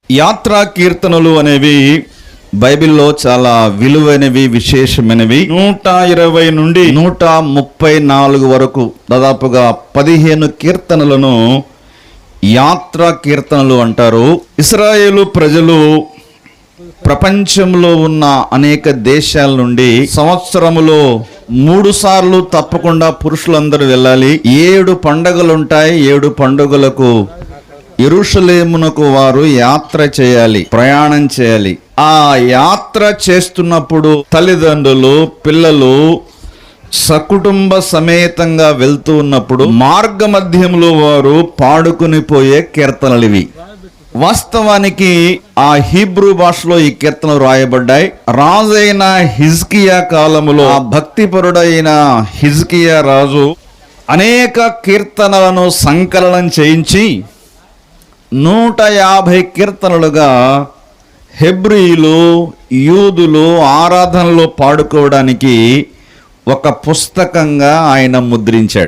యాత్రా కీర్తనలు అనేవి బైబిల్లో చాలా విలువైనవి, విశేషమైనవి. 120 నుండి 134 వరకు దాదాపుగా 15 కీర్తనలను యాత్రా కీర్తనలు అంటారు. ఇశ్రాయేలు ప్రజలు ప్రపంచంలో ఉన్న అనేక దేశాల నుండి సంవత్సరములో 3 సార్లు తప్పకుండా పురుషులందరూ వెళ్ళాలి. 7 పండుగలుంటాయి. 7 పండుగలకు యెరూషలేమునకు వారు యాత్ర చేయాలి, ప్రయాణం చేయాలి. ఆ యాత్ర చేస్తున్నప్పుడు తల్లిదండ్రులు, పిల్లలు సకుటుంబ సమేతంగా వెళ్తూ ఉన్నప్పుడు మార్గ మధ్యంలో వారు పాడుకుని పోయే కీర్తనలు ఇవి. వాస్తవానికి ఆ హీబ్రూ భాషలో ఈ కీర్తనలు రాయబడ్డాయి. రాజైన హిజ్కియా కాలములో ఆ భక్తిపరుడైన హిజ్కియా రాజు అనేక కీర్తనలను సంకలనం చేయించి 150 కీర్తనలుగా హెబ్రీయులు, యూదులు ఆరాధనలో పాడుకోవడానికి ఒక పుస్తకంగా ఆయన ముద్రించాడు.